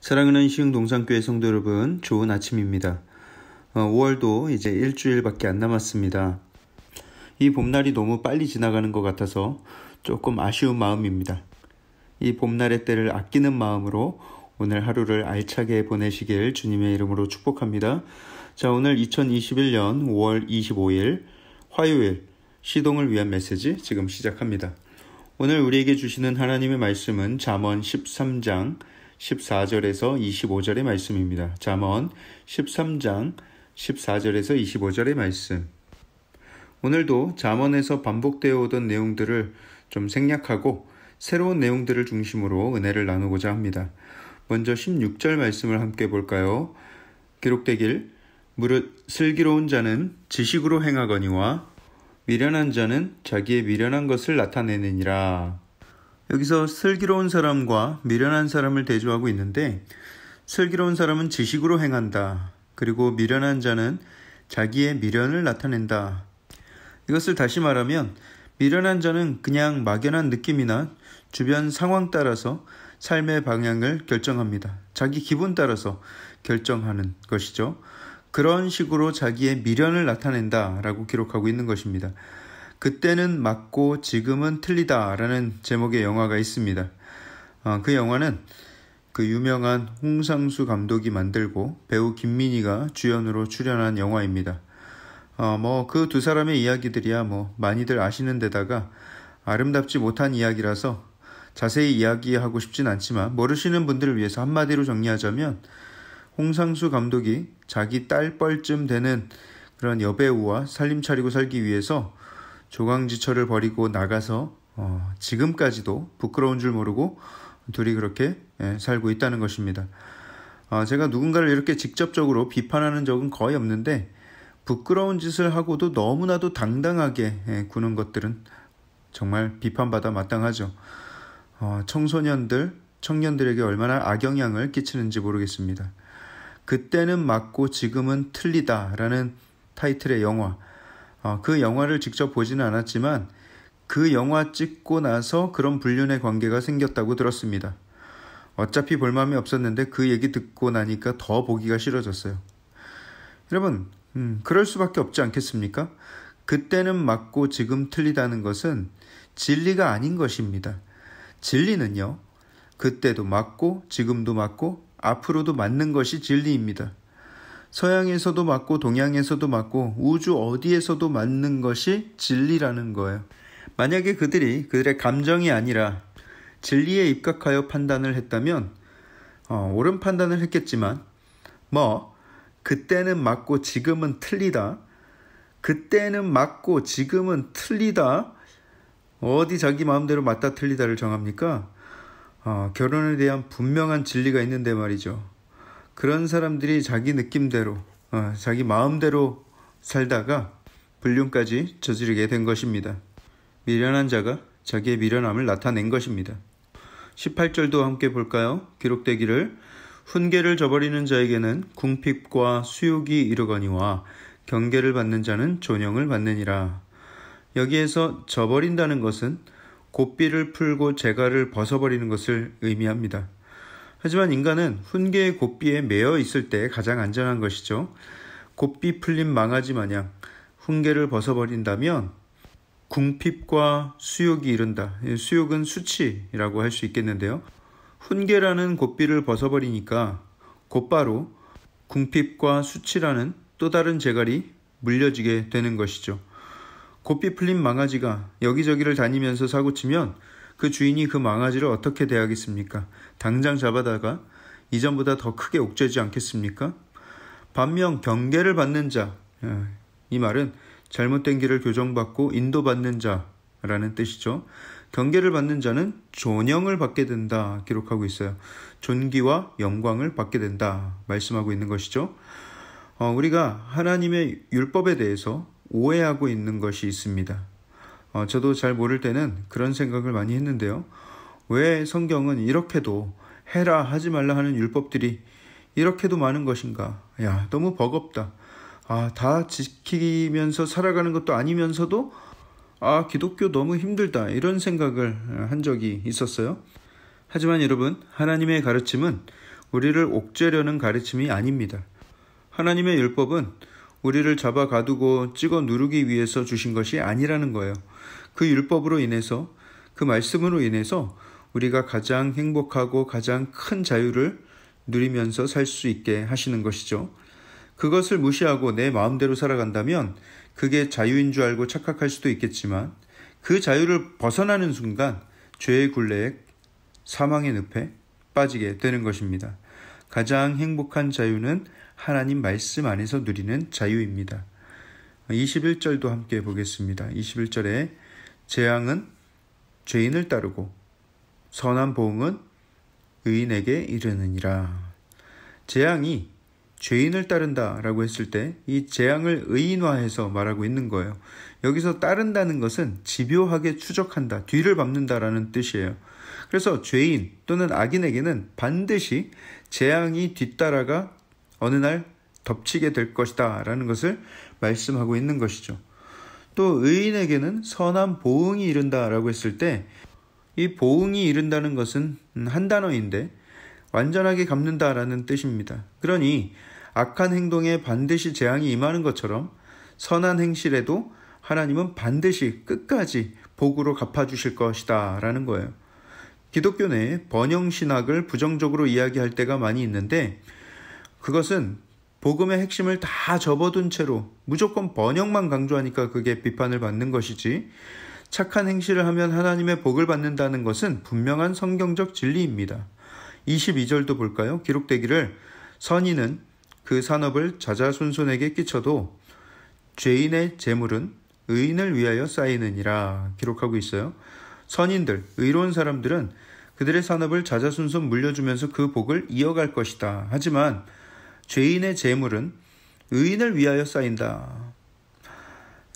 사랑하는 시흥동산교회 성도 여러분, 좋은 아침입니다. 5월도 이제 일주일밖에 안 남았습니다. 이 봄날이 너무 빨리 지나가는 것 같아서 조금 아쉬운 마음입니다. 이 봄날의 때를 아끼는 마음으로 오늘 하루를 알차게 보내시길 주님의 이름으로 축복합니다. 자, 오늘 2021년 5월 25일 화요일 시동을 위한 메시지 지금 시작합니다. 오늘 우리에게 주시는 하나님의 말씀은 잠언 13장 14절에서 25절의 말씀입니다. 잠언 13장 14절에서 25절의 말씀. 오늘도 잠언에서 반복되어 오던 내용들을 좀 생략하고 새로운 내용들을 중심으로 은혜를 나누고자 합니다. 먼저 16절 말씀을 함께 볼까요? 기록되길 무릇 슬기로운 자는 지식으로 행하거니와 미련한 자는 자기의 미련한 것을 나타내느니라. 여기서 슬기로운 사람과 미련한 사람을 대조하고 있는데, 슬기로운 사람은 지식으로 행한다. 그리고 미련한 자는 자기의 미련을 나타낸다. 이것을 다시 말하면 미련한 자는 그냥 막연한 느낌이나 주변 상황 따라서 삶의 방향을 결정합니다. 자기 기분 따라서 결정하는 것이죠. 그런 식으로 자기의 미련을 나타낸다라고 기록하고 있는 것입니다. 그때는 맞고 지금은 틀리다 라는 제목의 영화가 있습니다. 그 영화는 그 유명한 홍상수 감독이 만들고 배우 김민희가 주연으로 출연한 영화입니다. 그 두 사람의 이야기들이야 많이들 아시는 데다가 아름답지 못한 이야기라서 자세히 이야기하고 싶진 않지만 모르시는 분들을 위해서 한마디로 정리하자면, 홍상수 감독이 자기 딸뻘쯤 되는 그런 여배우와 살림 차리고 살기 위해서 조강지처를 버리고 나가서 지금까지도 부끄러운 줄 모르고 둘이 그렇게 살고 있다는 것입니다. 제가 누군가를 이렇게 직접적으로 비판하는 적은 거의 없는데, 부끄러운 짓을 하고도 너무나도 당당하게 구는 것들은 정말 비판받아 마땅하죠. 청년들에게 얼마나 악영향을 끼치는지 모르겠습니다. 그때는 맞고 지금은 틀리다 라는 타이틀의 영화, 그 영화를 직접 보지는 않았지만 그 영화 찍고 나서 그런 불륜의 관계가 생겼다고 들었습니다. 어차피 볼 마음이 없었는데 그 얘기 듣고 나니까 더 보기가 싫어졌어요. 여러분, 그럴 수밖에 없지 않겠습니까? 그때는 맞고 지금 틀리다는 것은 진리가 아닌 것입니다. 진리는요, 그때도 맞고 지금도 맞고 앞으로도 맞는 것이 진리입니다. 서양에서도 맞고 동양에서도 맞고 우주 어디에서도 맞는 것이 진리라는 거예요. 만약에 그들의 감정이 아니라 진리에 입각하여 판단을 했다면 옳은 판단을 했겠지만 그때는 맞고 지금은 틀리다. 그때는 맞고 지금은 틀리다. 어디 자기 마음대로 맞다 틀리다를 정합니까? 결혼에 대한 분명한 진리가 있는데 말이죠. 그런 사람들이 자기 느낌대로, 자기 마음대로 살다가 불륜까지 저지르게 된 것입니다. 미련한 자가 자기의 미련함을 나타낸 것입니다. 18절도 함께 볼까요? 기록되기를 훈계를 저버리는 자에게는 궁핍과 수욕이 이르거니와 경계를 받는 자는 존영을 받느니라. 여기에서 저버린다는 것은 고삐를 풀고 재갈을 벗어버리는 것을 의미합니다. 하지만 인간은 훈계의 고삐에 매여 있을 때 가장 안전한 것이죠. 고삐 풀린 망아지 마냥 훈계를 벗어버린다면 궁핍과 수욕이 이른다. 수욕은 수치라고 할 수 있겠는데요. 훈계라는 고삐를 벗어버리니까 곧바로 궁핍과 수치라는 또 다른 재갈이 물려지게 되는 것이죠. 고삐 풀린 망아지가 여기저기를 다니면서 사고치면 그 주인이 그 망아지를 어떻게 대하겠습니까? 당장 잡아다가 이전보다 더 크게 옥죄지 않겠습니까? 반면 경계를 받는 자, 이 말은 잘못된 길을 교정받고 인도받는 자라는 뜻이죠. 경계를 받는 자는 존영을 받게 된다 기록하고 있어요. 존귀와 영광을 받게 된다 말씀하고 있는 것이죠. 우리가 하나님의 율법에 대해서 오해하고 있는 것이 있습니다. 저도 잘 모를 때는 그런 생각을 많이 했는데요. 왜 성경은 이렇게도 해라 하지 말라 하는 율법들이 이렇게도 많은 것인가? 너무 버겁다. 다 지키면서 살아가는 것도 아니면서도 기독교 너무 힘들다 이런 생각을 한 적이 있었어요. 하지만 여러분, 하나님의 가르침은 우리를 옥죄려는 가르침이 아닙니다. 하나님의 율법은 우리를 잡아 가두고 찍어 누르기 위해서 주신 것이 아니라는 거예요. 그 율법으로 인해서, 그 말씀으로 인해서 우리가 가장 행복하고 가장 큰 자유를 누리면서 살 수 있게 하시는 것이죠. 그것을 무시하고 내 마음대로 살아간다면 그게 자유인 줄 알고 착각할 수도 있겠지만 그 자유를 벗어나는 순간 죄의 굴레에 사망의 늪에 빠지게 되는 것입니다. 가장 행복한 자유는 하나님 말씀 안에서 누리는 자유입니다. 21절도 함께 보겠습니다. 21절에 재앙은 죄인을 따르고 선한 보응은 의인에게 이르느니라. 재앙이 죄인을 따른다라고 했을 때 이 재앙을 의인화해서 말하고 있는 거예요. 여기서 따른다는 것은 집요하게 추적한다, 뒤를 밟는다라는 뜻이에요. 그래서 죄인 또는 악인에게는 반드시 재앙이 뒤따라가 어느 날 덮치게 될 것이다 라는 것을 말씀하고 있는 것이죠. 또 의인에게는 선한 보응이 이른다라고 했을 때 이 보응이 이른다는 것은 한 단어인데 완전하게 갚는다라는 뜻입니다. 그러니 악한 행동에 반드시 재앙이 임하는 것처럼 선한 행실에도 하나님은 반드시 끝까지 복으로 갚아주실 것이다 라는 거예요. 기독교 내에 번영신학을 부정적으로 이야기할 때가 많이 있는데 그것은 복음의 핵심을 다 접어둔 채로 무조건 번영만 강조하니까 그게 비판을 받는 것이지, 착한 행실을 하면 하나님의 복을 받는다는 것은 분명한 성경적 진리입니다. 22절도 볼까요? 기록되기를 선인은 그 산업을 자자손손에게 끼쳐도 죄인의 재물은 의인을 위하여 쌓이느니라 기록하고 있어요. 선인들, 의로운 사람들은 그들의 산업을 자자손손 물려주면서 그 복을 이어갈 것이다. 하지만 죄인의 재물은 의인을 위하여 쌓인다.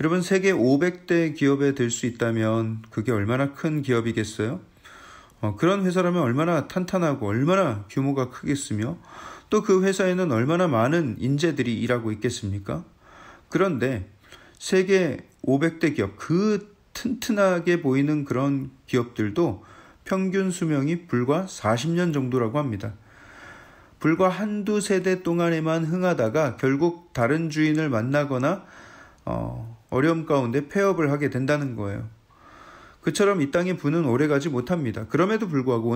여러분, 세계 500대 기업에 들 수 있다면 그게 얼마나 큰 기업이겠어요? 그런 회사라면 얼마나 탄탄하고 얼마나 규모가 크겠으며 또 그 회사에는 얼마나 많은 인재들이 일하고 있겠습니까? 그런데 세계 500대 기업, 그 튼튼하게 보이는 그런 기업들도 평균 수명이 불과 40년 정도라고 합니다. 불과 한두 세대 동안에만 흥하다가 결국 다른 주인을 만나거나 어려움 가운데 폐업을 하게 된다는 거예요. 그처럼 이 땅의 부는 오래가지 못합니다. 그럼에도 불구하고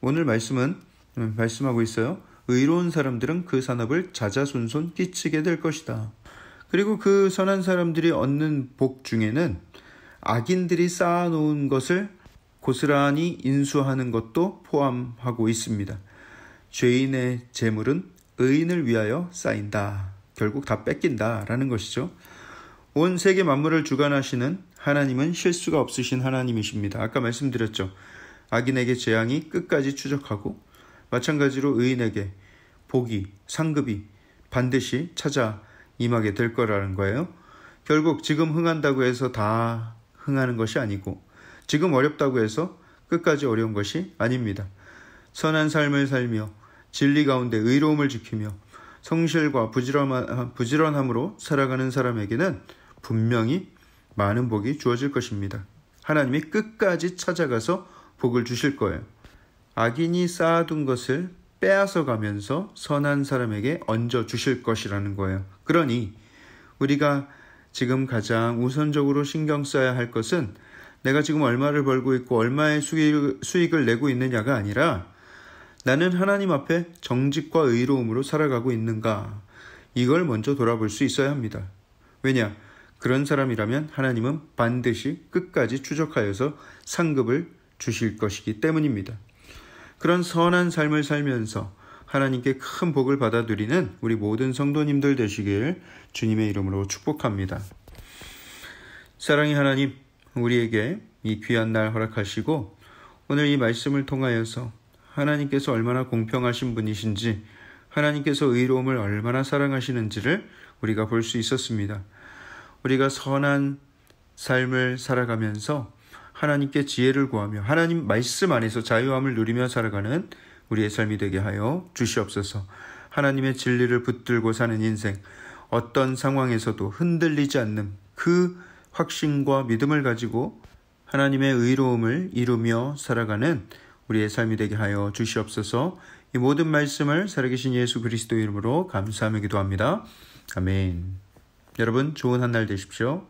오늘 말씀하고 있어요. 의로운 사람들은 그 산업을 자자손손 끼치게 될 것이다. 그리고 그 선한 사람들이 얻는 복 중에는 악인들이 쌓아놓은 것을 고스란히 인수하는 것도 포함하고 있습니다. 죄인의 재물은 의인을 위하여 쌓인다. 결국 다 뺏긴다라는 것이죠. 온 세계 만물을 주관하시는 하나님은 실수가 없으신 하나님이십니다. 아까 말씀드렸죠. 악인에게 재앙이 끝까지 추적하고 마찬가지로 의인에게 복이, 상급이 반드시 찾아 임하게 될 거라는 거예요. 결국 지금 흥한다고 해서 다 흥하는 것이 아니고 지금 어렵다고 해서 끝까지 어려운 것이 아닙니다. 선한 삶을 살며 진리 가운데 의로움을 지키며 성실과 부지런함으로 살아가는 사람에게는 분명히 많은 복이 주어질 것입니다. 하나님이 끝까지 찾아가서 복을 주실 거예요. 악인이 쌓아둔 것을 빼앗아 가면서 선한 사람에게 얹어 주실 것이라는 거예요. 그러니 우리가 지금 가장 우선적으로 신경 써야 할 것은 내가 지금 얼마를 벌고 있고 얼마의 수익을 내고 있느냐가 아니라 나는 하나님 앞에 정직과 의로움으로 살아가고 있는가, 이걸 먼저 돌아볼 수 있어야 합니다. 왜냐? 그런 사람이라면 하나님은 반드시 끝까지 추적하여서 상급을 주실 것이기 때문입니다. 그런 선한 삶을 살면서 하나님께 큰 복을 받아 누리는 우리 모든 성도님들 되시길 주님의 이름으로 축복합니다. 사랑의 하나님, 우리에게 이 귀한 날 허락하시고 오늘 이 말씀을 통하여서 하나님께서 얼마나 공평하신 분이신지, 하나님께서 의로움을 얼마나 사랑하시는지를 우리가 볼 수 있었습니다. 우리가 선한 삶을 살아가면서 하나님께 지혜를 구하며 하나님 말씀 안에서 자유함을 누리며 살아가는 우리의 삶이 되게 하여 주시옵소서. 하나님의 진리를 붙들고 사는 인생, 어떤 상황에서도 흔들리지 않는 그 확신과 믿음을 가지고 하나님의 의로움을 이루며 살아가는 우리의 삶이 되게 하여 주시옵소서. 이 모든 말씀을 살아계신 예수 그리스도 이름으로 감사하며 기도합니다. 아멘. 여러분 좋은 한 날 되십시오.